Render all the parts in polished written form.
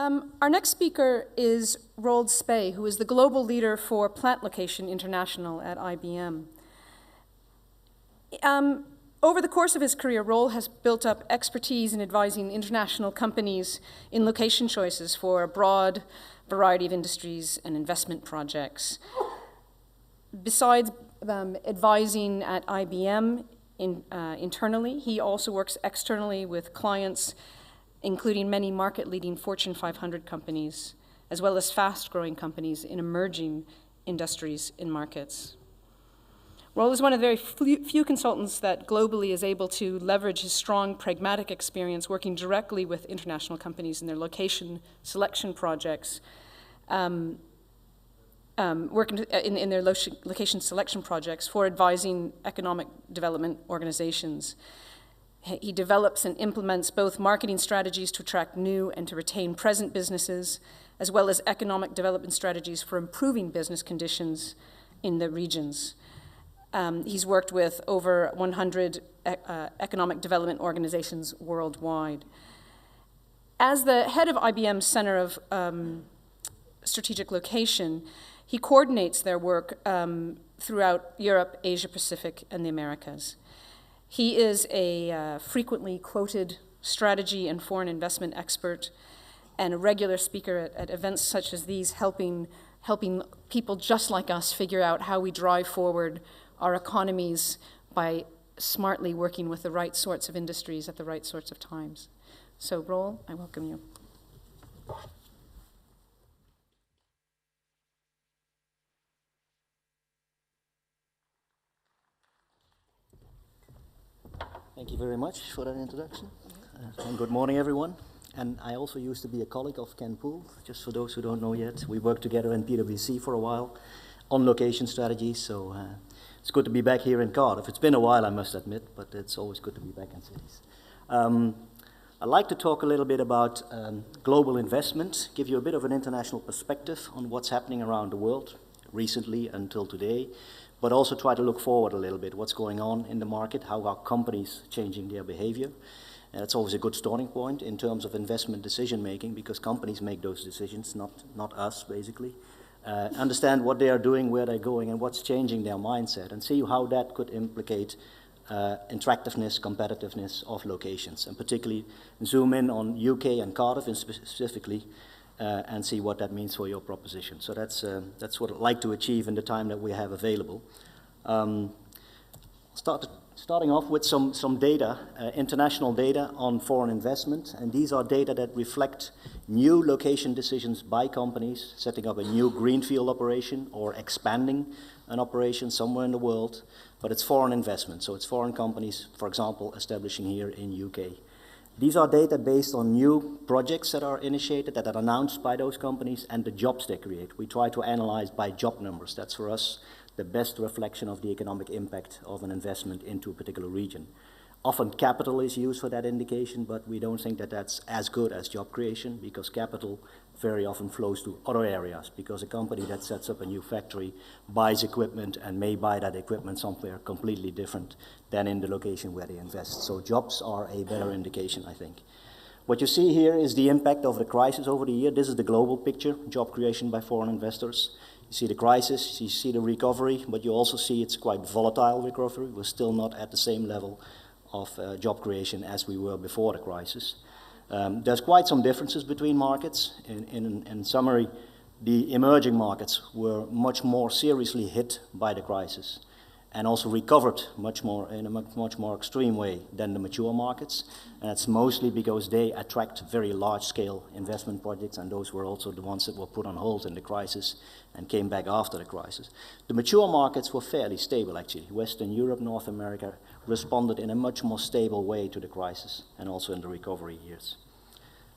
Our next speaker is Roald Spey, who is the global leader for Plant Location International at IBM. Over the course of his career, Roald has built up expertise in advising international companies in location choices for a broad variety of industries and investment projects. Besides advising at IBM internally, he also works externally with clients, including many market-leading Fortune 500 companies, as well as fast-growing companies in emerging industries and markets. Roald is one of the very few consultants that globally is able to leverage his strong pragmatic experience working directly with international companies in their location selection projects, working in their location selection projects for advising economic development organizations. He develops and implements both marketing strategies to attract new and to retain present businesses, as well as economic development strategies for improving business conditions in the regions. He's worked with over 100 economic development organizations worldwide. As the head of IBM's Center of Strategic Location, he coordinates their work throughout Europe, Asia Pacific, and the Americas. He is a frequently quoted strategy and foreign investment expert and a regular speaker at events such as these, helping people just like us figure out how we drive forward our economies by smartly working with the right sorts of industries at the right sorts of times. So, Roald, I welcome you. Thank you very much for that introduction. And good morning, everyone. And I also used to be a colleague of Ken Poole. Just for those who don't know yet, we worked together in PwC for a while on location strategy. So it's good to be back here in Cardiff. It's been a while, I must admit, but it's always good to be back in cities. I'd like to talk a little bit about global investment, give you a bit of an international perspective on what's happening around the world recently until today, but also try to look forward a little bit, what's going on in the market, how are companies changing their behavior. It's always a good starting point in terms of investment decision making, because companies make those decisions, not us, basically. Understand what they are doing, where they're going, and what's changing their mindset, and see how that could implicate attractiveness, competitiveness of locations, and particularly zoom in on UK and Cardiff specifically, and see what that means for your proposition. So that's what I'd like to achieve in the time that we have available. Starting off with some data, international data on foreign investment, and these are data that reflect new location decisions by companies, setting up a new greenfield operation or expanding an operation somewhere in the world, but it's foreign investment, so it's foreign companies, for example, establishing here in UK. These are data based on new projects that are initiated, that are announced by those companies, and the jobs they create. We try to analyze by job numbers. That's for us the best reflection of the economic impact of an investment into a particular region. Often capital is used for that indication, but we don't think that that's as good as job creation, because capital very often flows to other areas, because a company that sets up a new factory buys equipment and may buy that equipment somewhere completely different than in the location where they invest. So jobs are a better indication, I think. What you see here is the impact of the crisis over the year. This is the global picture, job creation by foreign investors. You see the crisis, you see the recovery, but you also see it's quite volatile recovery. We're still not at the same level of job creation as we were before the crisis. There's quite some differences between markets. In summary, the emerging markets were much more seriously hit by the crisis and also recovered much more in a much more extreme way than the mature markets. And it's mostly because they attract very large-scale investment projects, and those were also the ones that were put on hold in the crisis and came back after the crisis. The mature markets were fairly stable, actually. Western Europe, North America responded in a much more stable way to the crisis and also in the recovery years.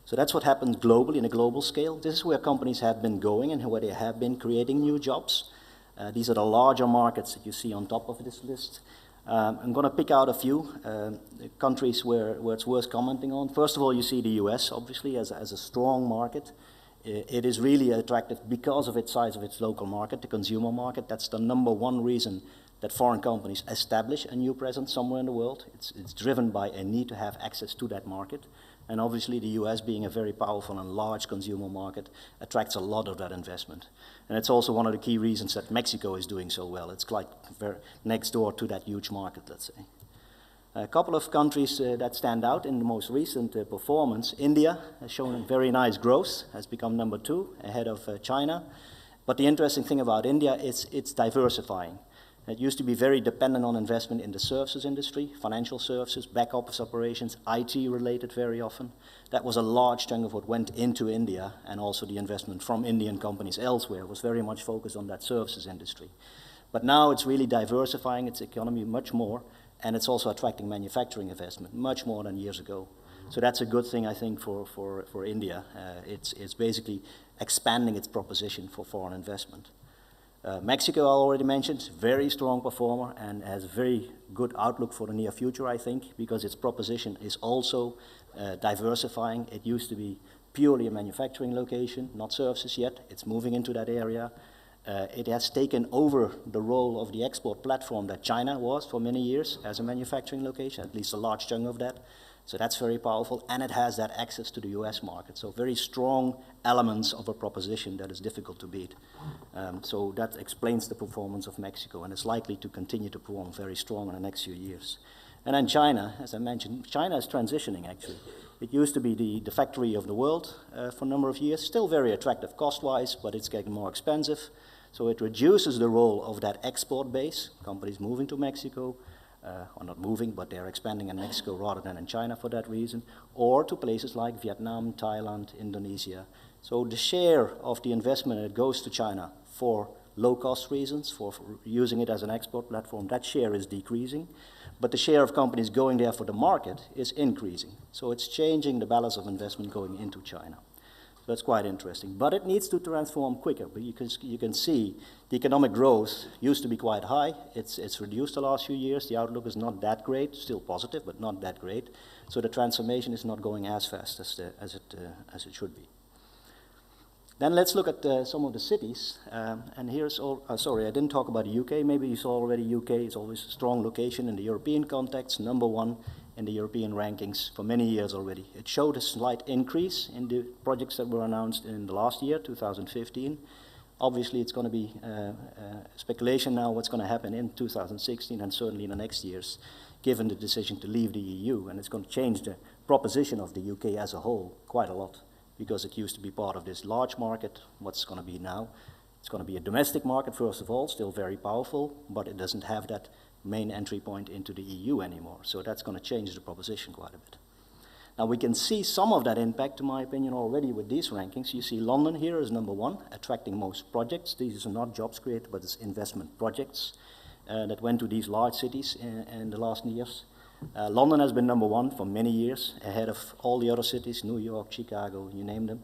So that's what happened globally, in a global scale. This is where companies have been going and where they have been creating new jobs. These are the larger markets that you see on top of this list. I'm going to pick out a few countries where it's worth commenting on. First of all, you see the US, obviously, as a strong market. It is really attractive because of its size of its local market, the consumer market. That's the number one reason that foreign companies establish a new presence somewhere in the world. It's driven by a need to have access to that market. And obviously the US, being a very powerful and large consumer market, attracts a lot of that investment. And it's also one of the key reasons that Mexico is doing so well. It's like very next door to that huge market, let's say. A couple of countries that stand out in the most recent performance. India has shown very nice growth, has become number 2 ahead of China. But the interesting thing about India is it's diversifying. It used to be very dependent on investment in the services industry, financial services, back office operations, IT related very often. That was a large chunk of what went into India, and also the investment from Indian companies elsewhere was very much focused on that services industry. But now it's really diversifying its economy much more, and it's also attracting manufacturing investment much more than years ago. So that's a good thing, I think, for India. It's basically expanding its proposition for foreign investment. Mexico, I already mentioned, very strong performer and has a very good outlook for the near future, I think, because its proposition is also diversifying. It used to be purely a manufacturing location, not services yet. It's moving into that area. It has taken over the role of the export platform that China was for many years as a manufacturing location, at least a large chunk of that. So that's very powerful, and it has that access to the US market. So very strong elements of a proposition that is difficult to beat. So that explains the performance of Mexico, and it's likely to continue to perform very strong in the next few years. And then China, as I mentioned, China is transitioning actually. It used to be the factory of the world for a number of years, still very attractive cost-wise, but it's getting more expensive. So it reduces the role of that export base, companies moving to Mexico, or not moving, but they're expanding in Mexico rather than in China for that reason, or to places like Vietnam, Thailand, Indonesia. So the share of the investment that goes to China for low-cost reasons, for using it as an export platform, that share is decreasing, but the share of companies going there for the market is increasing. So it's changing the balance of investment going into China. That's quite interesting. But it needs to transform quicker. But you can see the economic growth used to be quite high. It's reduced the last few years. The outlook is not that great, still positive, but not that great. So the transformation is not going as fast as it should be. Then let's look at some of the cities. And here's all, sorry, I didn't talk about the UK. Maybe you saw already UK is always a strong location in the European context, number 1 in the European rankings for many years already. It showed a slight increase in the projects that were announced in the last year, 2015. Obviously, it's going to be speculation now what's going to happen in 2016 and certainly in the next years, given the decision to leave the EU. And it's going to change the proposition of the UK as a whole quite a lot, because it used to be part of this large market. What's going to be now? It's going to be a domestic market, first of all, still very powerful, but it doesn't have that main entry point into the EU anymore. So that's going to change the proposition quite a bit. Now we can see some of that impact, in my opinion, already with these rankings. You see London here is number 1, attracting most projects. These are not jobs created, but it's investment projects that went to these large cities in the last years. London has been number 1 for many years, ahead of all the other cities, New York, Chicago, you name them.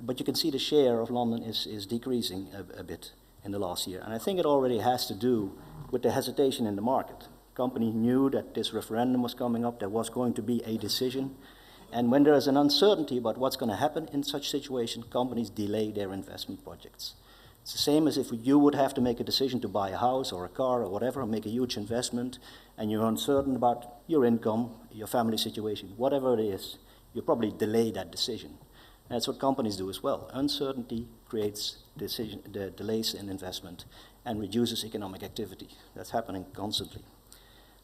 But you can see the share of London is decreasing a bit in the last year. And I think it already has to do with the hesitation in the market. Company knew that this referendum was coming up, there was going to be a decision. And when there is an uncertainty about what's going to happen in such situation, companies delay their investment projects. It's the same as if you would have to make a decision to buy a house or a car or whatever, or make a huge investment, and you're uncertain about your income, your family situation, whatever it is, you probably delay that decision. And that's what companies do as well. Uncertainty creates delays in investment and reduces economic activity. That's happening constantly.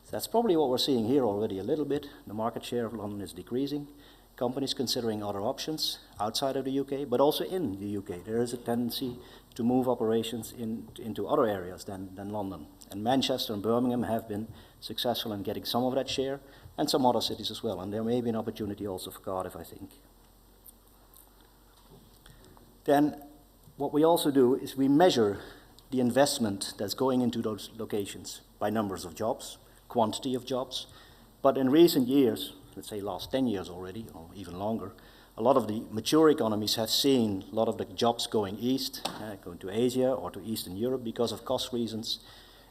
So that's probably what we're seeing here already a little bit. The market share of London is decreasing. Companies considering other options outside of the UK, but also in the UK. There is a tendency to move operations into other areas than London. And Manchester and Birmingham have been successful in getting some of that share, and some other cities as well. And there may be an opportunity also for Cardiff, I think. Then what we also do is we measure the investment that's going into those locations by numbers of jobs, quantity of jobs. But in recent years, let's say last 10 years already, or even longer, a lot of the mature economies have seen a lot of the jobs going east, going to Asia or to Eastern Europe because of cost reasons,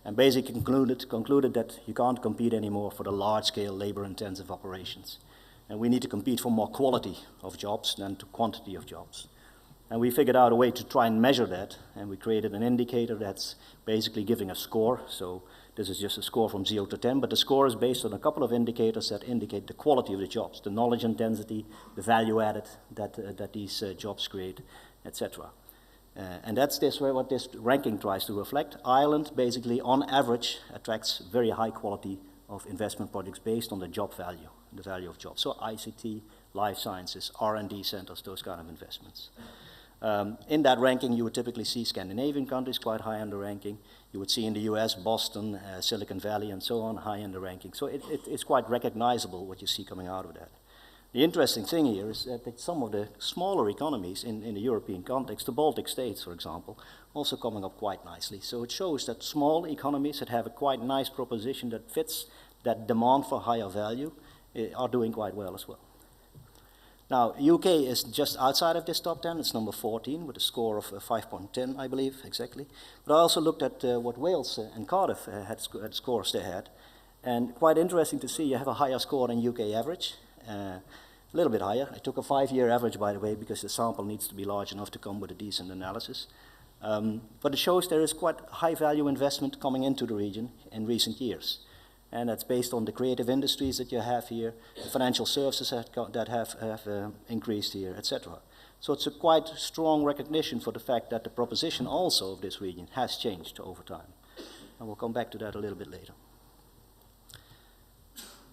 and basically concluded that you can't compete anymore for the large-scale labor-intensive operations. And we need to compete for more quality of jobs than to quantity of jobs. And we figured out a way to try and measure that, and we created an indicator that's basically giving a score. So this is just a score from 0 to 10, but the score is based on a couple of indicators that indicate the quality of the jobs, the knowledge intensity, the value added that these jobs create, etc. And that's what this ranking tries to reflect. Ireland, basically, on average, attracts very high quality of investment projects based on the job value, the value of jobs. So ICT, life sciences, R&D centers, those kind of investments. In that ranking, you would typically see Scandinavian countries quite high on the ranking. You would see in the US, Boston, Silicon Valley, and so on, high in the ranking. So it's quite recognizable what you see coming out of that. The interesting thing here is that some of the smaller economies in the European context, the Baltic states, for example, also coming up quite nicely. So it shows that small economies that have a quite nice proposition that fits that demand for higher value are doing quite well as well. Now, UK is just outside of this top 10. It's number 14 with a score of 5.10, I believe, exactly. But I also looked at what Wales and Cardiff had scores they had. And quite interesting to see you have a higher score than UK average. A little bit higher. I took a 5-year average, by the way, because the sample needs to be large enough to come with a decent analysis. But it shows there is quite high value investment coming into the region in recent years. And that's based on the creative industries that you have here, the financial services that have increased here, etc. So it's a quite strong recognition for the fact that the proposition also of this region has changed over time. And we'll come back to that a little bit later.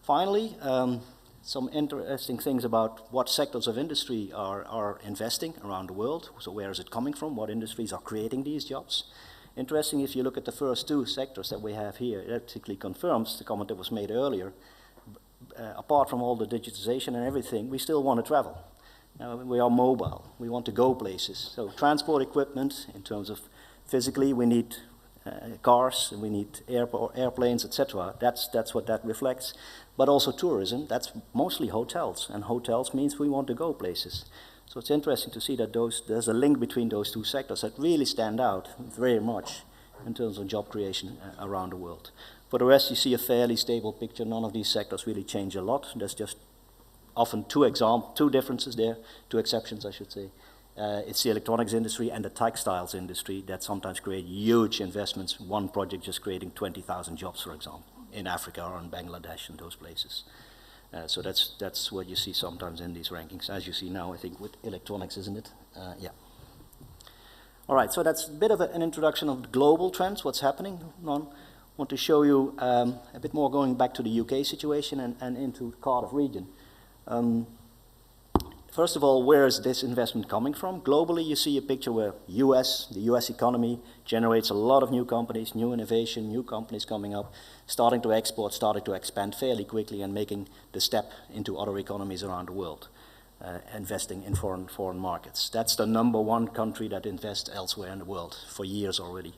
Finally, some interesting things about what sectors of industry are investing around the world. So where is it coming from? What industries are creating these jobs? Interesting, if you look at the first two sectors that we have here, it particularly confirms the comment that was made earlier. Apart from all the digitization and everything, we still want to travel. We are mobile. We want to go places. So transport equipment, in terms of physically, we need cars, and we need airplanes, etc. That's what that reflects. But also tourism, that's mostly hotels. And hotels means we want to go places. So it's interesting to see that there's a link between those two sectors that really stand out very much in terms of job creation around the world. For the rest, you see a fairly stable picture. None of these sectors really change a lot. There's just often two differences there, two exceptions, I should say. It's the electronics industry and the textiles industry that sometimes create huge investments. One project just creating 20,000 jobs, for example, in Africa or in Bangladesh and those places. So that's what you see sometimes in these rankings, as you see now, I think, with electronics, isn't it? Yeah. All right, so that's a bit of an introduction of global trends, what's happening. I want to show you a bit more going back to the UK situation and into the Cardiff region. First of all, where is this investment coming from? Globally, you see a picture where the US economy generates a lot of new companies, new innovation, new companies coming up, starting to export, starting to expand fairly quickly and making the step into other economies around the world, investing in foreign markets. That's the #1 country that invests elsewhere in the world for years already.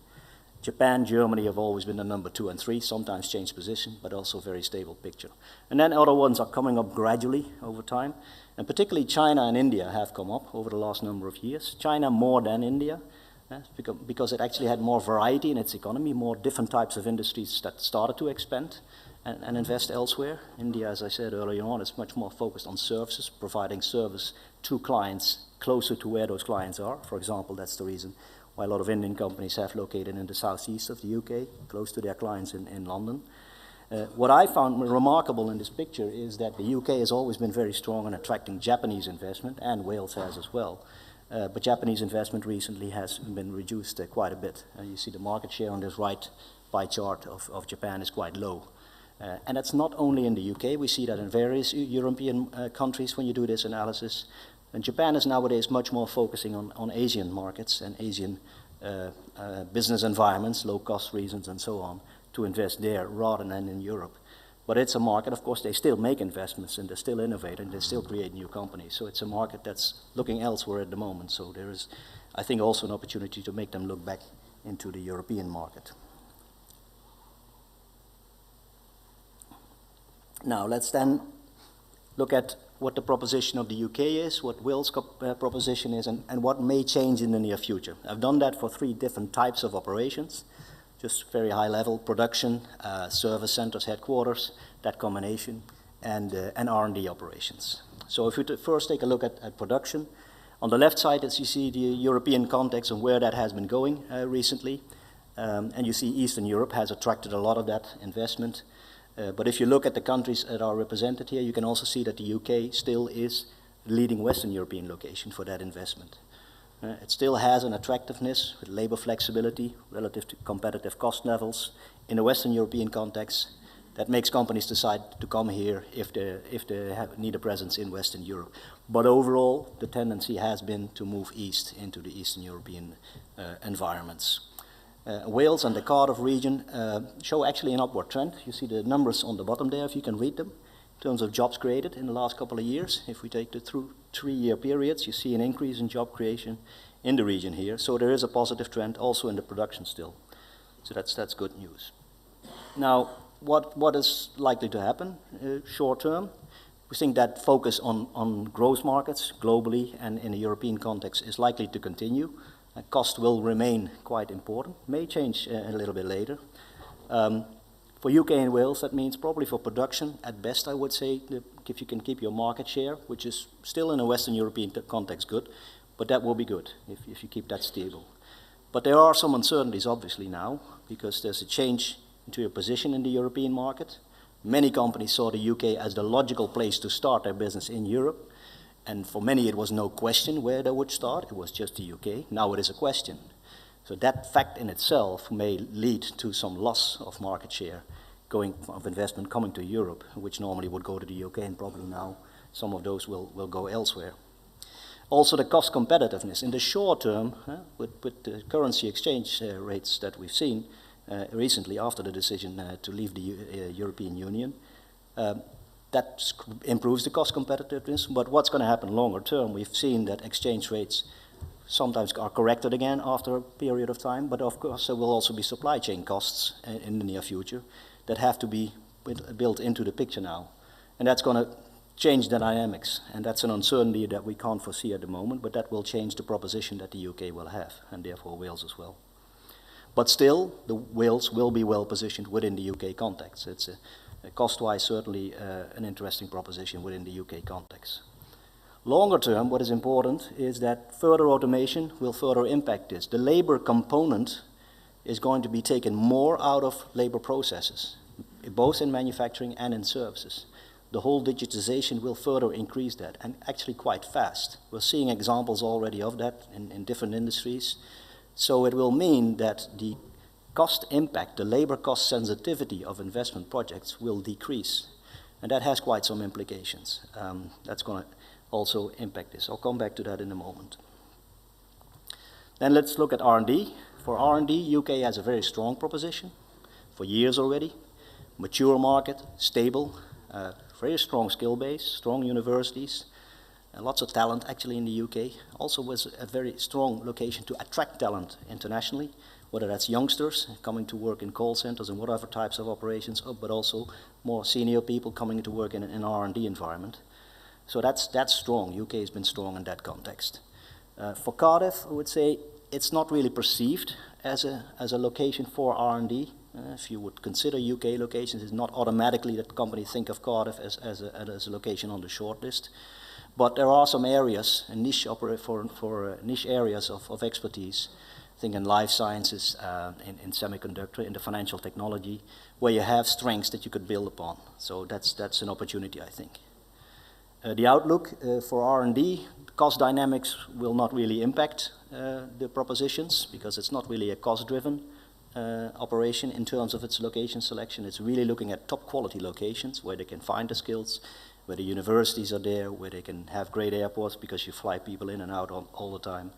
Japan, Germany have always been the #2 and 3, sometimes change position, but also very stable picture. And then other ones are coming up gradually over time. And particularly China and India have come up over the last number of years. China more than India, because it actually had more variety in its economy, more different types of industries that started to expand and invest elsewhere. India, as I said earlier on, is much more focused on services, providing service to clients closer to where those clients are. For example, that's the reason why a lot of Indian companies have located in the southeast of the UK, close to their clients in London. What I found remarkable in this picture is that the UK has always been very strong in attracting Japanese investment, and Wales has as well. But Japanese investment recently has been reduced quite a bit. You see the market share on this right pie chart of Japan is quite low. And that's not only in the UK, we see that in various European countries when you do this analysis. And Japan is nowadays much more focusing on Asian markets and Asian business environments, low-cost regions and so on, to invest there rather than in Europe. But it's a market, of course, they still make investments and they still innovate and they still create new companies. So it's a market that's looking elsewhere at the moment. So there is, I think, also an opportunity to make them look back into the European market. Now, let's then look at what the proposition of the UK is, what Will's proposition is, and what may change in the near future. I've done that for 3 different types of operations, just very high level: production, service centers, headquarters, that combination, and R&D operations. So if we first take a look at production, On the left side, as you see the European context and where that has been going recently. And you see Eastern Europe has attracted a lot of that investment. But if you look at the countries that are represented here, you can also see that the UK still is the leading Western European location for that investment. It still has an attractiveness with labor flexibility relative to competitive cost levels in a Western European context that makes companies decide to come here if they need a presence in Western Europe. But overall, the tendency has been to move east into the Eastern European environments. Wales and the Cardiff region show actually an upward trend. You see the numbers on the bottom there, if you can read them, in terms of jobs created in the last couple of years. If we take the 3-year periods, you see an increase in job creation in the region here. So there is a positive trend also in the production still. So that's good news. Now, what is likely to happen short term? We think that focus on growth markets globally and in a European context is likely to continue. Cost will remain quite important, may change a little bit later. For UK and Wales, that means probably for production, at best I would say, if you can keep your market share, which is still in a Western European context good, but that will be good if you keep that stable. But there are some uncertainties obviously now, because there's a change into your position in the European market. Many companies saw the UK as the logical place to start their business in Europe. And for many, it was no question where they would start. It was just the UK. Now it is a question. So that fact in itself may lead to some loss of market share of investment coming to Europe, which normally would go to the UK, and probably now some of those will go elsewhere. Also, the cost competitiveness. In the short term, with the currency exchange rates that we've seen recently after the decision to leave the European Union, that improves the cost competitiveness, but what's going to happen longer term? We've seen that exchange rates sometimes are corrected again after a period of time, but of course there will also be supply chain costs in the near future that have to be built into the picture now. And that's going to change the dynamics, and that's an uncertainty that we can't foresee at the moment, but that will change the proposition that the UK will have, and therefore Wales as well. But still, the Wales will be well positioned within the UK context. It's cost-wise, certainly an interesting proposition within the UK context. Longer term, what is important is that further automation will further impact this. The labor component is going to be taken more out of labor processes, both in manufacturing and in services. The whole digitization will further increase that, and actually quite fast. We're seeing examples already of that in different industries. So it will mean that the cost impact, the labor cost sensitivity of investment projects will decrease. And that has quite some implications. That's going to also impact this. I'll come back to that in a moment. Then let's look at R&D. For R&D, UK has a very strong proposition for years already. Mature market, stable, very strong skill base, strong universities, and lots of talent actually in the UK. Also was a very strong location to attract talent internationally, whether that's youngsters coming to work in call centers and whatever types of operations, but also more senior people coming to work in an R&D environment. So that's strong. UK has been strong in that context. For Cardiff, I would say it's not really perceived as a location for R&D. If you would consider UK locations, it's not automatically that companies think of Cardiff as a location on the shortlist. But there are some areas, niche areas of expertise. I think in life sciences, in semiconductor, in the financial technology, where you have strengths that you could build upon. So that's an opportunity, I think. The outlook for R&D, cost dynamics will not really impact the propositions, because it's not really a cost-driven operation in terms of its location selection. It's really looking at top quality locations where they can find the skills, where the universities are there, where they can have great airports because you fly people in and out all the time.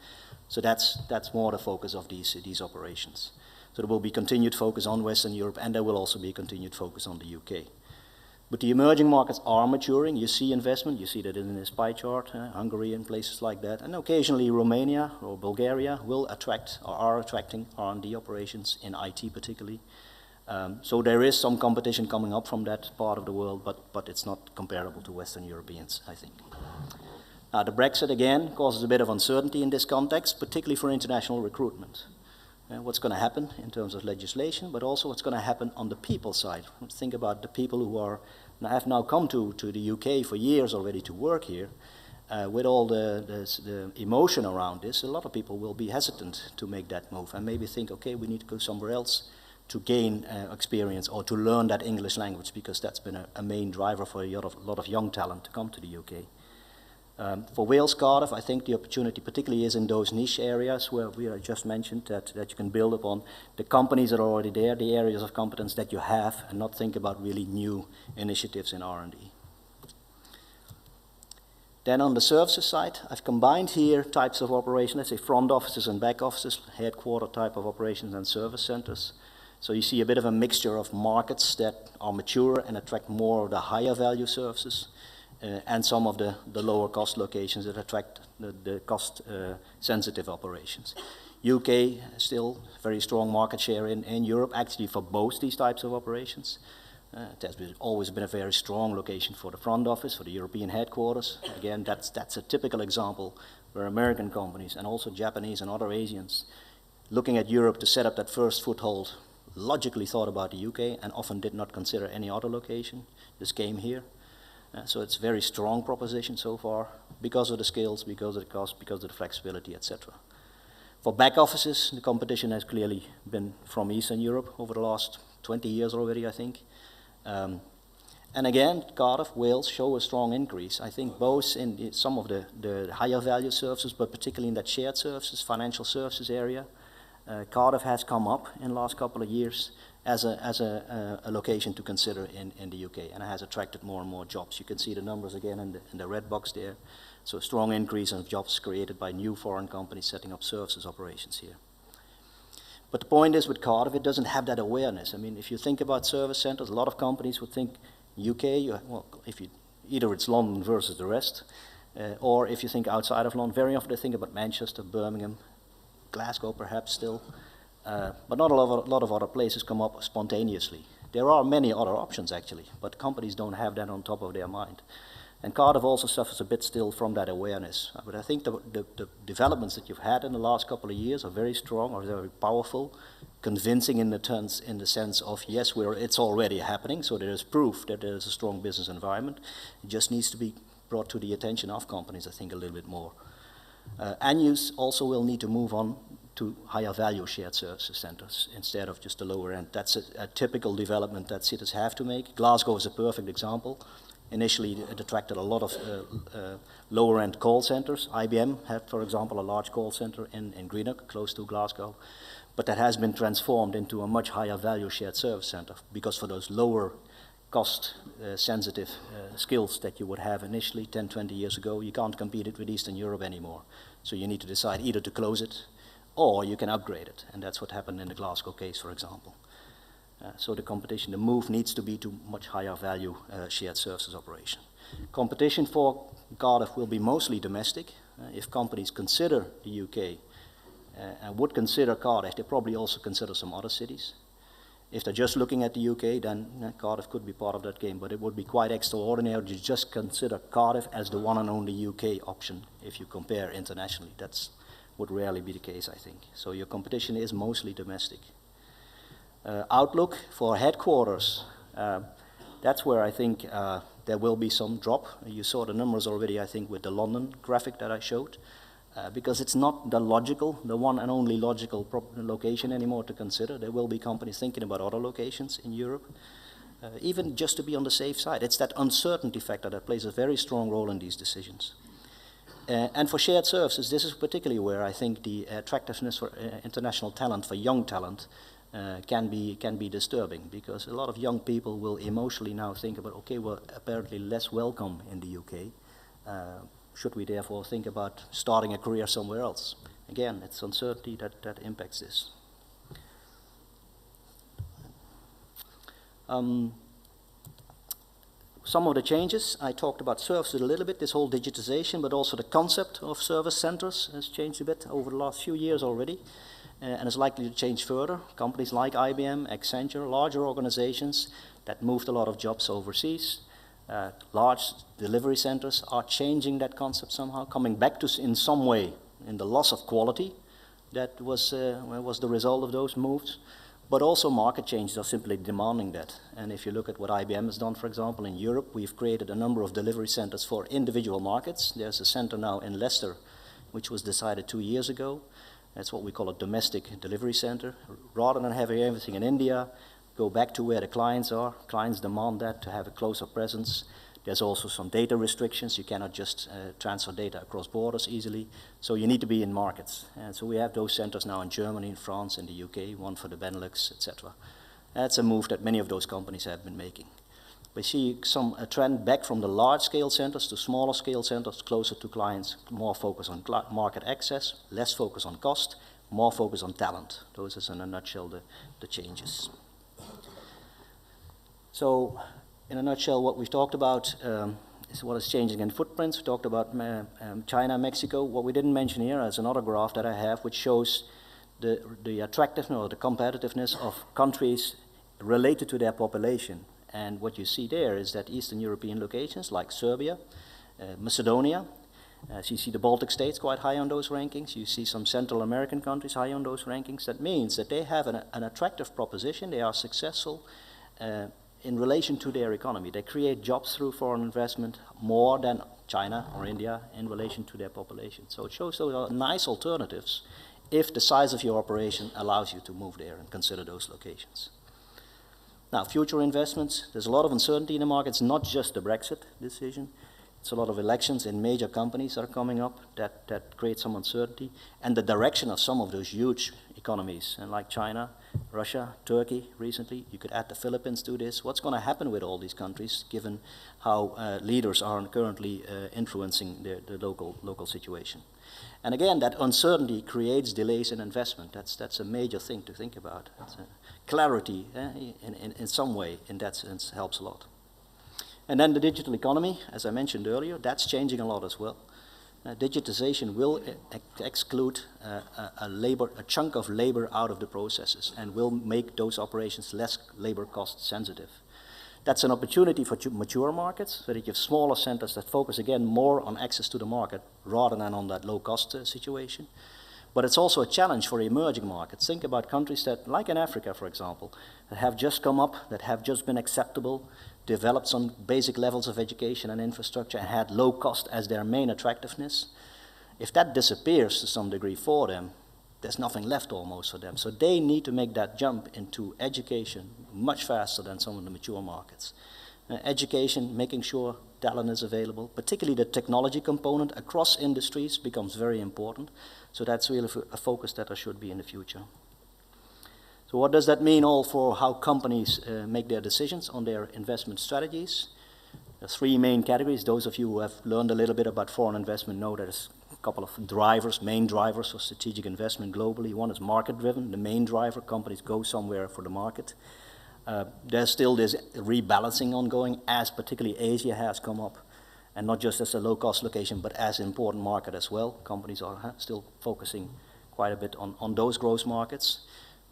So that's more the focus of these operations. So there will be continued focus on Western Europe, and there will also be continued focus on the UK. But the emerging markets are maturing. You see investment. You see that in this pie chart, Hungary and places like that. And occasionally Romania or Bulgaria will attract or are attracting R&D operations in IT particularly. So there is some competition coming up from that part of the world, but it's not comparable to Western Europeans, I think. The Brexit, again, causes a bit of uncertainty in this context, particularly for international recruitment. What's going to happen in terms of legislation, but also what's going to happen on the people side. Think about the people who have now come to the UK for years already to work here. with all the emotion around this, a lot of people will be hesitant to make that move and maybe think, okay, we need to go somewhere else to gain experience or to learn that English language, because that's been a main driver for a lot of young talent to come to the UK. For Wales, Cardiff, I think the opportunity particularly is in those niche areas where we just mentioned that you can build upon the companies that are already there, the areas of competence that you have, and not think about really new initiatives in R&D. Then on the services side, I've combined here types of operations, let's say front offices and back offices, headquarter type of operations and service centers. So you see a bit of a mixture of markets that are mature and attract more of the higher value services, and some of the lower cost locations that attract the cost sensitive operations. UK still very strong market share in Europe, actually for both these types of operations. It has always been a very strong location for the front office, for the European headquarters. Again, that's a typical example where American companies and also Japanese and other Asians looking at Europe to set up that first foothold logically thought about the UK and often did not consider any other location, just came here. So it's a very strong proposition so far because of the skills, because of the cost, because of the flexibility, etc. For back offices, the competition has clearly been from Eastern Europe over the last 20 years already, I think. And again, Cardiff, Wales show a strong increase. I think both in some of the higher value services, but particularly in that shared services, financial services area. Cardiff has come up in the last couple of years as a location to consider in the UK, and it has attracted more and more jobs. You can see the numbers again in the red box there. So a strong increase in jobs created by new foreign companies setting up services operations here. But the point is with Cardiff, it doesn't have that awareness. I mean, if you think about service centers, a lot of companies would think UK, well, either it's London versus the rest, or if you think outside of London, very often they think about Manchester, Birmingham, Glasgow perhaps still, but not a lot of other places come up spontaneously. There are many other options actually, but companies don't have that on top of their mind. And Cardiff also suffers a bit still from that awareness. But I think the developments that you've had in the last couple of years are very strong, are very powerful, convincing in the sense of, yes, it's already happening, so there is proof that there is a strong business environment. It just needs to be brought to the attention of companies, I think, a little bit more. And you also will need to move on to higher value shared services centers instead of just the lower end. That's a typical development that cities have to make. Glasgow is a perfect example. Initially, it attracted a lot of lower end call centers. IBM had, for example, a large call center in Greenock, close to Glasgow. But that has been transformed into a much higher value shared service center, because for those lower cost sensitive skills that you would have initially 10, 20 years ago, you can't compete it with Eastern Europe anymore. So you need to decide either to close it or you can upgrade it. And that's what happened in the Glasgow case, for example. So the competition, the move needs to be to much higher value shared services operation. Competition for Cardiff will be mostly domestic. If companies consider the UK and would consider Cardiff, they probably also consider some other cities. If they're just looking at the UK, then Cardiff could be part of that game, but it would be quite extraordinary to just consider Cardiff as the one and only UK option if you compare internationally. That would rarely be the case, I think. So your competition is mostly domestic. Outlook for headquarters, that's where I think there will be some drop. You saw the numbers already, I think, with the London graphic that I showed. Because it's not the one and only logical location anymore to consider. There will be companies thinking about other locations in Europe, even just to be on the safe side. It's that uncertainty factor that plays a very strong role in these decisions. And for shared services, this is particularly where I think the attractiveness for international talent, for young talent, can be disturbing, because a lot of young people will emotionally now think about, okay, we're apparently less welcome in the UK. Should we therefore think about starting a career somewhere else? Again, it's uncertainty that impacts this. Some of the changes, I talked about services a little bit, this whole digitization, but also the concept of service centers has changed a bit over the last few years already, and is likely to change further. Companies like IBM, Accenture, larger organizations that moved a lot of jobs overseas, large delivery centers are changing that concept somehow, coming back to, in some way, in the loss of quality that was the result of those moves. But also market changes are simply demanding that. And if you look at what IBM has done, for example, in Europe, we've created a number of delivery centers for individual markets. There's a center now in Leicester, which was decided 2 years ago. That's what we call a domestic delivery center. Rather than having everything in India, go back to where the clients are. Clients demand that to have a closer presence. There's also some data restrictions. You cannot just transfer data across borders easily. So you need to be in markets. And so we have those centers now in Germany, in France, in the UK, one for the Benelux, etc. That's a move that many of those companies have been making. We see a trend back from the large-scale centers to smaller-scale centers, closer to clients, more focus on market access, less focus on cost, more focus on talent. Those is, in a nutshell, the changes. So, in a nutshell, what we've talked about is what is changing in footprints. We talked about China, Mexico. What we didn't mention here is another graph that I have, which shows the attractiveness or the competitiveness of countries related to their population. And what you see there is that Eastern European locations like Serbia, Macedonia, so you see the Baltic states quite high on those rankings. You see some Central American countries high on those rankings. That means that they have an attractive proposition. They are successful in relation to their economy. They create jobs through foreign investment more than China or India in relation to their population. So it shows those are nice alternatives if the size of your operation allows you to move there and consider those locations. Now, future investments, there's a lot of uncertainty in the markets, not just the Brexit decision. It's a lot of elections in major companies that are coming up that create some uncertainty, and the direction of some of those huge economies, and like China, Russia, Turkey recently. You could add the Philippines to this. What's going to happen with all these countries, given how leaders are currently influencing the local situation? And again, that uncertainty creates delays in investment. That's a major thing to think about. Clarity in some way, in that sense, helps a lot. And then the digital economy, as I mentioned earlier, that's changing a lot as well. Digitization will exclude a chunk of labor out of the processes and will make those operations less labor cost sensitive. That's an opportunity for mature markets, so that you have smaller centers that focus again more on access to the market rather than on that low cost situation. But it's also a challenge for emerging markets. Think about countries that, like in Africa, for example, that have just come up, that have just been acceptable, developed some basic levels of education and infrastructure, and had low cost as their main attractiveness. If that disappears to some degree for them, there's nothing left almost for them. So they need to make that jump into education much faster than some of the mature markets. Education, making sure talent is available, particularly the technology component across industries becomes very important. So that's really a focus that there should be in the future. So what does that mean all for how companies make their decisions on their investment strategies? There are three main categories. Those of you who have learned a little bit about foreign investment know there's a couple of drivers, main drivers for strategic investment globally. One is market-driven, the main driver. Companies go somewhere for the market. There's still this rebalancing ongoing as particularly Asia has come up, and not just as a low-cost location, but as an important market as well. Companies are still focusing quite a bit on those growth markets.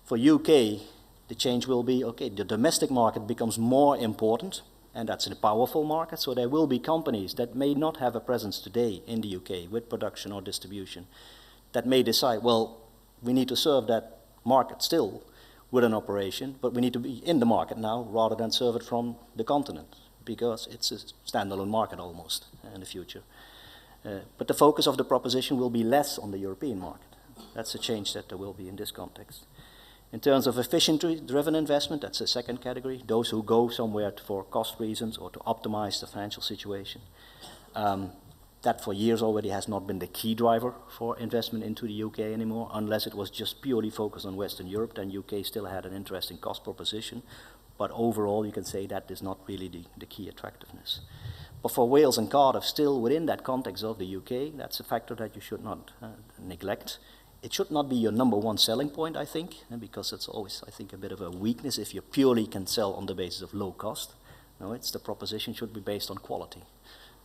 For UK, the change will be, okay, the domestic market becomes more important, and that's a powerful market, so there will be companies that may not have a presence today in the UK with production or distribution that may decide, well, we need to serve that market still with an operation, but we need to be in the market now rather than serve it from the continent, because it's a standalone market almost in the future. But the focus of the proposition will be less on the European market. That's a change that there will be in this context. In terms of efficiency-driven investment, that's the second category, those who go somewhere for cost reasons or to optimize the financial situation. That for years already has not been the key driver for investment into the UK anymore, unless it was just purely focused on Western Europe, then UK still had an interesting cost proposition. But overall, you can say that is not really the key attractiveness. But for Wales and Cardiff, still within that context of the UK, that's a factor that you should not neglect. It should not be your number one selling point, I think, because it's always, I think, a bit of a weakness if you purely can sell on the basis of low cost. No, it's the proposition should be based on quality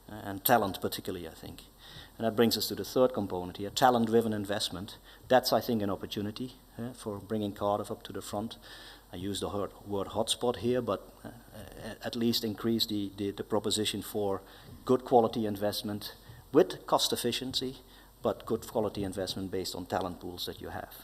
and talent particularly, I think. And that brings us to the third component here, talent-driven investment. That's, I think, an opportunity for bringing Cardiff up to the front. I use the word hotspot here, but at least increase the proposition for good quality investment with cost efficiency, but good quality investment based on talent pools that you have.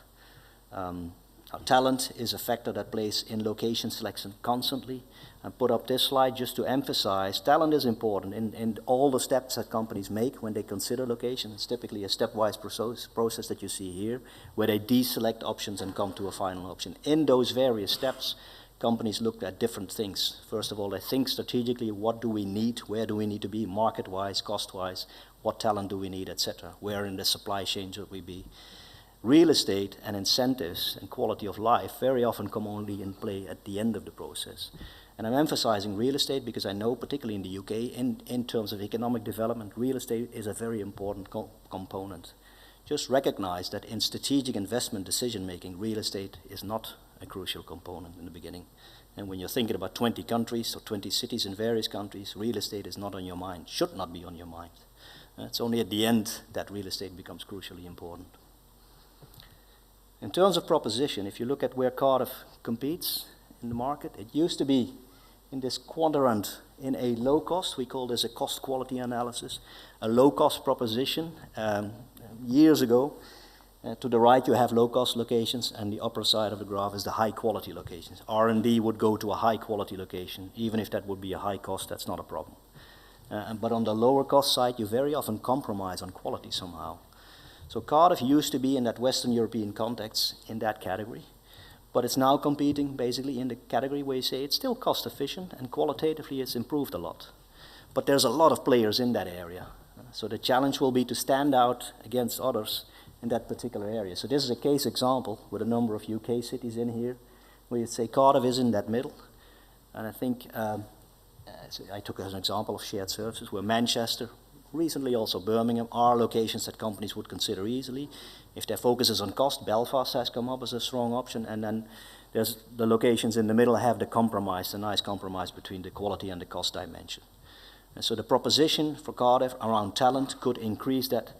Now, talent is a factor that plays in location selection constantly. I put up this slide just to emphasize talent is important in all the steps that companies make when they consider location. It's typically a stepwise process that you see here, where they deselect options and come to a final option. In those various steps, companies look at different things. First of all, they think strategically, what do we need? Where do we need to be market-wise, cost-wise? What talent do we need, etc.? Where in the supply chain should we be? Real estate and incentives and quality of life very often come only in play at the end of the process. And I'm emphasizing real estate because I know, particularly in the UK, in terms of economic development, real estate is a very important component. Just recognize that in strategic investment decision-making, real estate is not a crucial component in the beginning. And when you're thinking about 20 countries or 20 cities in various countries, real estate is not on your mind, should not be on your mind. It's only at the end that real estate becomes crucially important. In terms of proposition, if you look at where Cardiff competes in the market, it used to be in this quadrant in a low cost, we call this a cost quality analysis, a low cost proposition. Years ago, to the right you have low cost locations, and the upper side of the graph is the high quality locations. R&D would go to a high quality location, even if that would be a high cost, that's not a problem. But on the lower cost side, you very often compromise on quality somehow. So Cardiff used to be in that Western European context in that category, but it's now competing basically in the category where you say it's still cost efficient and qualitatively it's improved a lot. But there's a lot of players in that area. So the challenge will be to stand out against others in that particular area. So this is a case example with a number of UK cities in here, where you'd say Cardiff is in that middle. And I think I took as an example of shared services, where Manchester, recently also Birmingham, are locations that companies would consider easily. If their focus is on cost, Belfast has come up as a strong option, and then there's the locations in the middle have the compromise, the nice compromise between the quality and the cost dimension. And so the proposition for Cardiff around talent could increase that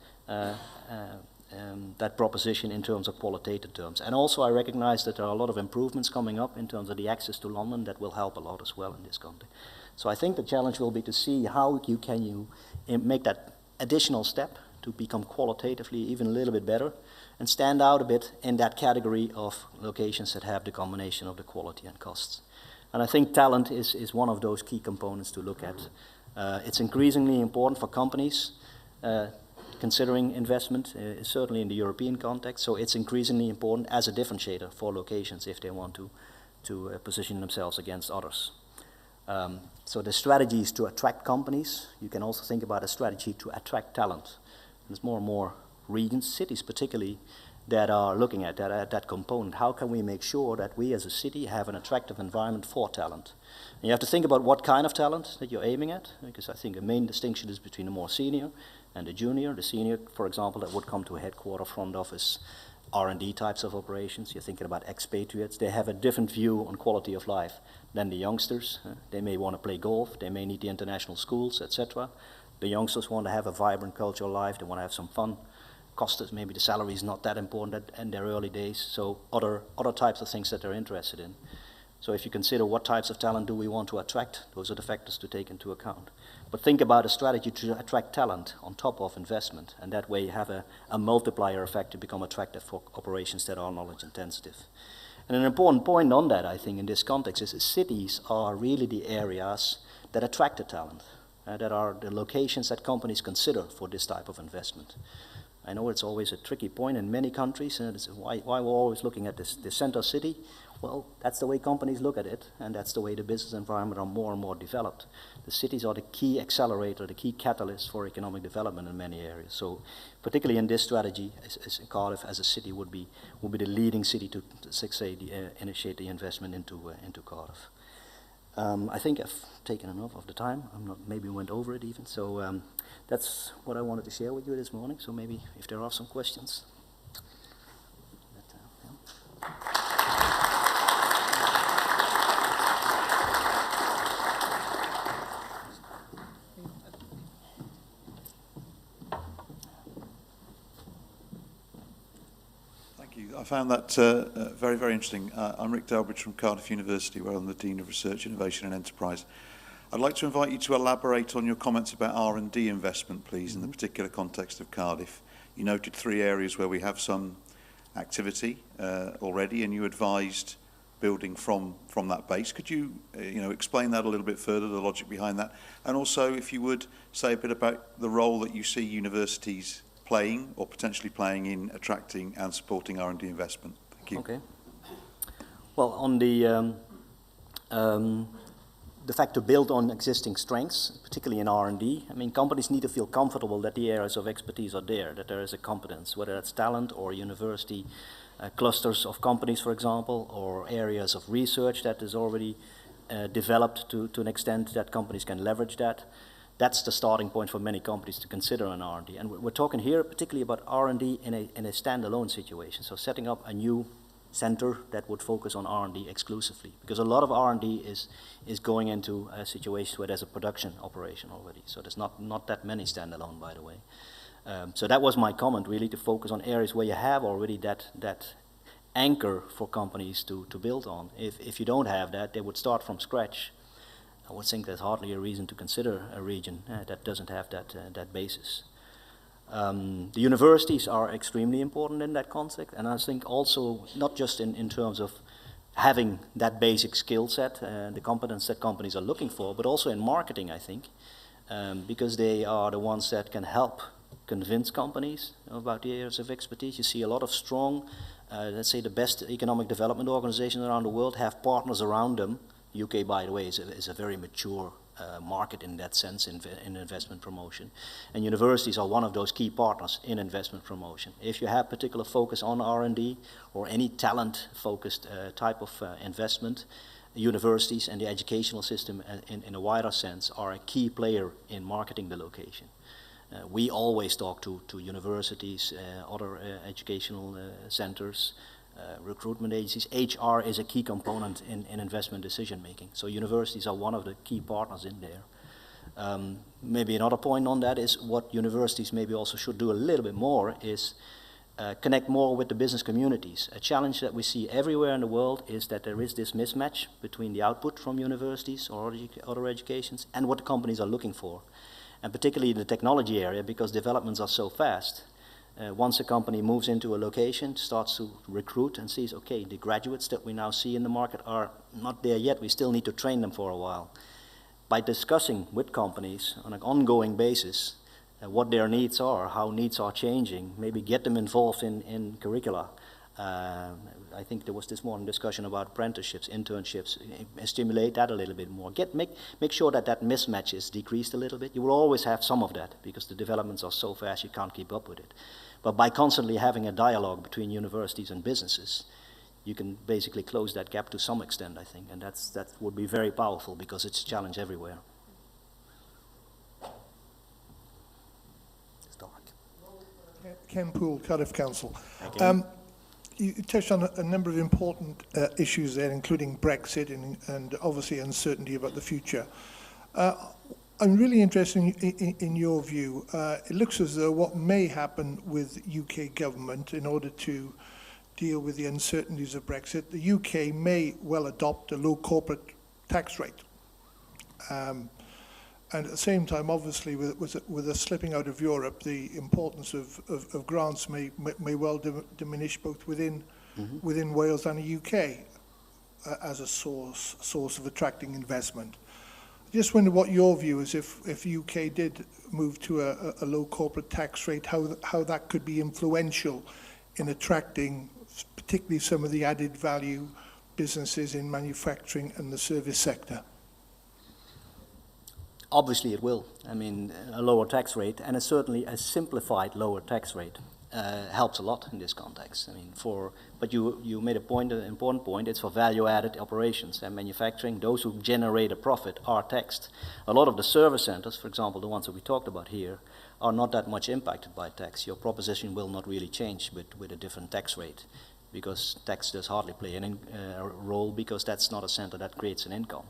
that proposition in terms of qualitative terms. And also I recognize that there are a lot of improvements coming up in terms of the access to London that will help a lot as well in this context. So I think the challenge will be to see how you can make that additional step to become qualitatively even a little bit better and stand out a bit in that category of locations that have the combination of the quality and costs. And I think talent is one of those key components to look at. It's increasingly important for companies considering investment, certainly in the European context, so it's increasingly important as a differentiator for locations if they want to position themselves against others. So the strategies to attract companies, you can also think about a strategy to attract talent. There's more and more regions, cities particularly, that are looking at that component. How can we make sure that we as a city have an attractive environment for talent? And you have to think about what kind of talent that you're aiming at, because I think the main distinction is between the more senior and the junior. The senior, for example, that would come to a headquarter, front office, R&D types of operations. You're thinking about expatriates. They have a different view on quality of life than the youngsters. They may want to play golf. They may need the international schools, etc. The youngsters want to have a vibrant cultural life. They want to have some fun. Cost, maybe the salary is not that important in their early days. So other types of things that they're interested in. So if you consider what types of talent do we want to attract, those are the factors to take into account. But think about a strategy to attract talent on top of investment, and that way you have a multiplier effect to become attractive for operations that are knowledge intensive. And an important point on that, I think, in this context is cities are really the areas that attract the talent, that are the locations that companies consider for this type of investment. I know it's always a tricky point in many countries, and it's why we're always looking at the center city. Well, that's the way companies look at it, and that's the way the business environment are more and more developed. The cities are the key accelerator, the key catalyst for economic development in many areas. So, particularly in this strategy, as Cardiff as a city would be the leading city to initiate the investment into Cardiff. I think I've taken enough of the time. Maybe went over it even. So that's what I wanted to share with you this morning. So maybe if there are some questions. I found that very, very interesting. I'm Rick Delbridge from Cardiff University, where I'm the Dean of Research, Innovation and Enterprise. I'd like to invite you to elaborate on your comments about R&D investment, please, in the particular context of Cardiff. You noted 3 areas where we have some activity already, and you advised building from that base. Could you, explain that a little bit further, the logic behind that? And also, if you would, say a bit about the role that you see universities playing or potentially playing in attracting and supporting R&D investment. Thank you. Okay. Well, on the fact to build on existing strengths, particularly in R&D, I mean, companies need to feel comfortable that the areas of expertise are there, that there is a competence, whether it's talent or university clusters of companies, for example, or areas of research that is already developed to an extent that companies can leverage that. That's the starting point for many companies to consider an R&D. And we're talking here particularly about R&D in a standalone situation, so setting up a new center that would focus on R&D exclusively, because a lot of R&D is going into a situation where there's a production operation already, so there's not that many standalone, by the way. So that was my comment, really, to focus on areas where you have already that anchor for companies to build on. If you don't have that, they would start from scratch. I would think there's hardly a reason to consider a region that doesn't have that basis. The universities are extremely important in that context, and I think also not just in terms of having that basic skill set, the competence that companies are looking for, but also in marketing, I think, because they are the ones that can help convince companies about the areas of expertise. You see a lot of strong, let's say the best economic development organizations around the world have partners around them. UK, by the way, is a very mature market in that sense in investment promotion. And universities are one of those key partners in investment promotion. If you have particular focus on R&D or any talent-focused type of investment, universities and the educational system in a wider sense are a key player in marketing the location. We always talk to universities, other educational centers, recruitment agencies. HR is a key component in investment decision making. So universities are one of the key partners in there. Maybe another point on that is what universities maybe also should do a little bit more is connect more with the business communities. A challenge that we see everywhere in the world is that there is this mismatch between the output from universities or other educations and what the companies are looking for. And particularly in the technology area, because developments are so fast. Once a company moves into a location, starts to recruit and sees, okay, the graduates that we now see in the market are not there yet, we still need to train them for a while. By discussing with companies on an ongoing basis what their needs are, how needs are changing, maybe get them involved in curricula. I think there was this morning discussion about apprenticeships, internships, stimulate that a little bit more. Make sure that mismatch is decreased a little bit. You will always have some of that because the developments are so fast you can't keep up with it. But by constantly having a dialogue between universities and businesses, you can basically close that gap to some extent, I think, and that would be very powerful because it's a challenge everywhere. It's dark. Ken Poole, Cardiff Council. You touched on a number of important issues there, including Brexit and obviously uncertainty about the future. I'm really interested in your view. It looks as though what may happen with UK government in order to deal with the uncertainties of Brexit, the UK may well adopt a low corporate tax rate. And at the same time, obviously, with a slipping out of Europe, the importance of grants may well diminish both within Wales and the UK as a source of attracting investment. I just wonder what your view is if UK did move to a low corporate tax rate, how that could be influential in attracting particularly some of the added value businesses in manufacturing and the service sector. Obviously it will. I mean, a lower tax rate, and certainly a simplified lower tax rate, helps a lot in this context. I mean, but you made a point, an important point. It's for value-added operations and manufacturing. Those who generate a profit are taxed. A lot of the service centers, for example, the ones that we talked about here, are not that much impacted by tax. Your proposition will not really change with a different tax rate, because tax does hardly play a role, because that's not a center that creates an income.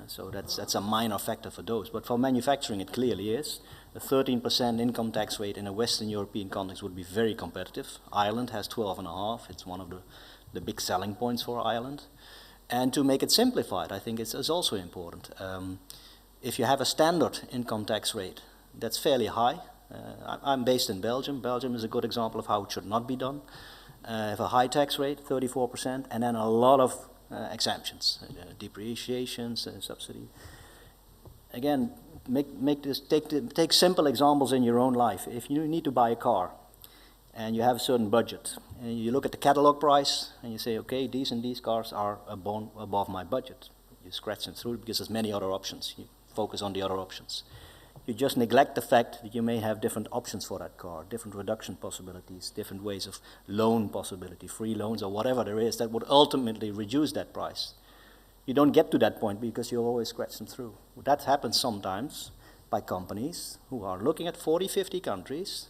So that's a minor factor for those. But for manufacturing, it clearly is. A 13% income tax rate in a Western European context would be very competitive. Ireland has 12.5. It's one of the big selling points for Ireland. And to make it simplified, I think is also important. If you have a standard income tax rate that's fairly high, I'm based in Belgium. Belgium is a good example of how it should not be done. have a high tax rate, 34%, and then a lot of exemptions, depreciations, subsidy. Again, take simple examples in your own life. If you need to buy a car and you have a certain budget, and you look at the catalog price and you say, okay, these cars are above my budget. You scratch them through because there's many other options. You focus on the other options. You just neglect the fact that you may have different options for that car, different reduction possibilities, different ways of loan possibility, free loans or whatever there is that would ultimately reduce that price. You don't get to that point because you always scratch them through. That happens sometimes by companies who are looking at 40, 50 countries,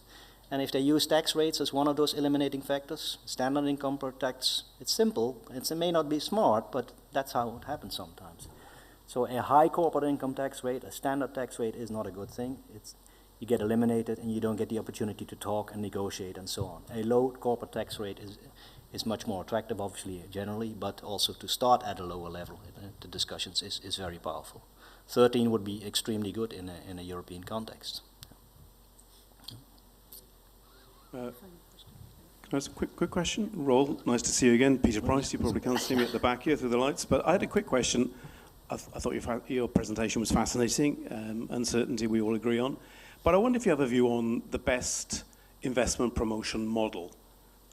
and if they use tax rates as one of those eliminating factors, standard income per tax, it's simple, it may not be smart, but that's how it happens sometimes. So a high corporate income tax rate, a standard tax rate is not a good thing. You get eliminated and you don't get the opportunity to talk and negotiate and so on. A low corporate tax rate is much more attractive, obviously, generally, but also to start at a lower level, the discussions is very powerful. 13 would be extremely good in a European context. Can I ask a quick question? Roll, nice to see you again. Peter Price, you probably can't see me at the back here through the lights, but I had a quick question. I thought your presentation was fascinating, uncertainty we all agree on. But I wonder if you have a view on the best investment promotion model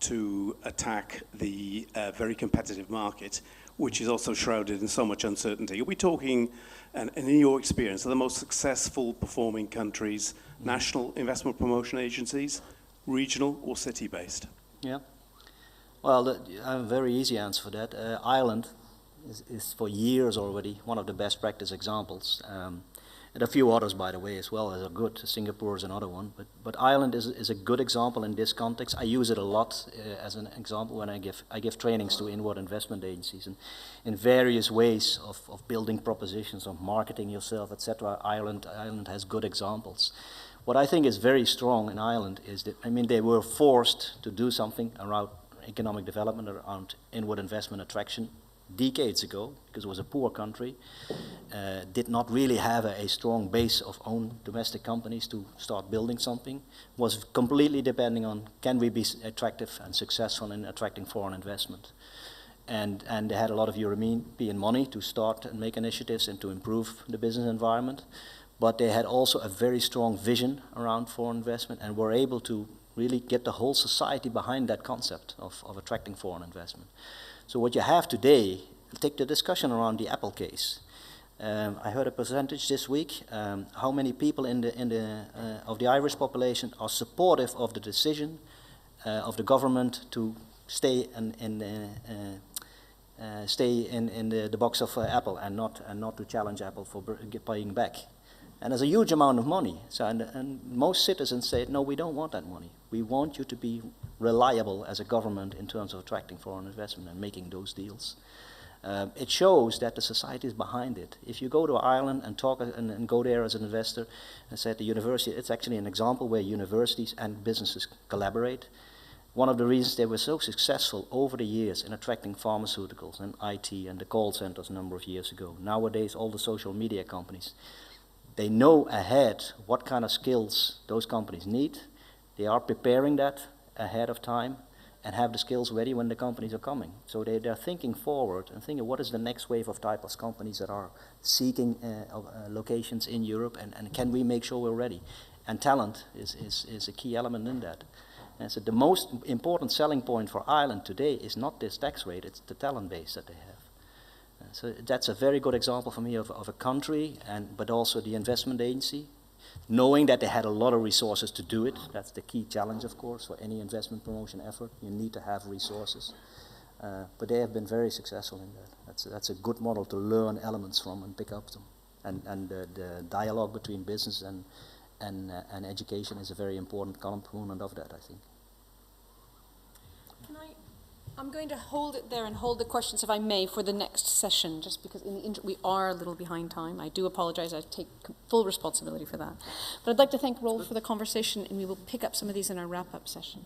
to attack the very competitive market, which is also shrouded in so much uncertainty. Are we talking, and in your experience, are the most successful performing countries national investment promotion agencies, regional or city-based? Yeah. Well, I have a very easy answer for that. Ireland is for years already one of the best practice examples. And a few others, by the way, as well, are good. Singapore is another one. But Ireland is a good example in this context. I use it a lot as an example when I give trainings to inward investment agencies. And in various ways of building propositions, of marketing yourself, etc., Ireland has good examples. What I think is very strong in Ireland is that, they were forced to do something around economic development, around inward investment attraction decades ago, because it was a poor country, did not really have a strong base of own domestic companies to start building something, was completely depending on can we be attractive and successful in attracting foreign investment. And they had a lot of European money to start and make initiatives and to improve the business environment, but they had also a very strong vision around foreign investment and were able to really get the whole society behind that concept of attracting foreign investment. So what you have today, take the discussion around the Apple case. I heard a percentage this week, how many people of the Irish population are supportive of the decision of the government to stay in the box of Apple and not to challenge Apple for paying back. And there's a huge amount of money. So, and most citizens say, no, we don't want that money. We want you to be reliable as a government in terms of attracting foreign investment and making those deals. It shows that the society is behind it. If you go to Ireland and talk and go there as an investor and say at the university, it's actually an example where universities and businesses collaborate. One of the reasons they were so successful over the years in attracting pharmaceuticals and IT and the call centers a number of years ago. Nowadays, all the social media companies, they know ahead what kind of skills those companies need. They are preparing that ahead of time and have the skills ready when the companies are coming. So they're thinking forward and thinking what is the next wave of type of companies that are seeking locations in Europe and can we make sure we're ready? And talent is a key element in that. And so the most important selling point for Ireland today is not this tax rate, it's the talent base that they have. So that's a very good example for me of a country, but also the investment agency, knowing that they had a lot of resources to do it. That's the key challenge, of course, for any investment promotion effort. You need to have resources. But they have been very successful in that. That's a good model to learn elements from and pick up them. And the dialogue between business and education is a very important component of that, I think. I'm going to hold it there and hold the questions, if I may, for the next session, just because we are a little behind time. I do apologize. I take full responsibility for that. But I'd like to thank Roel for the conversation, and we will pick up some of these in our wrap-up session.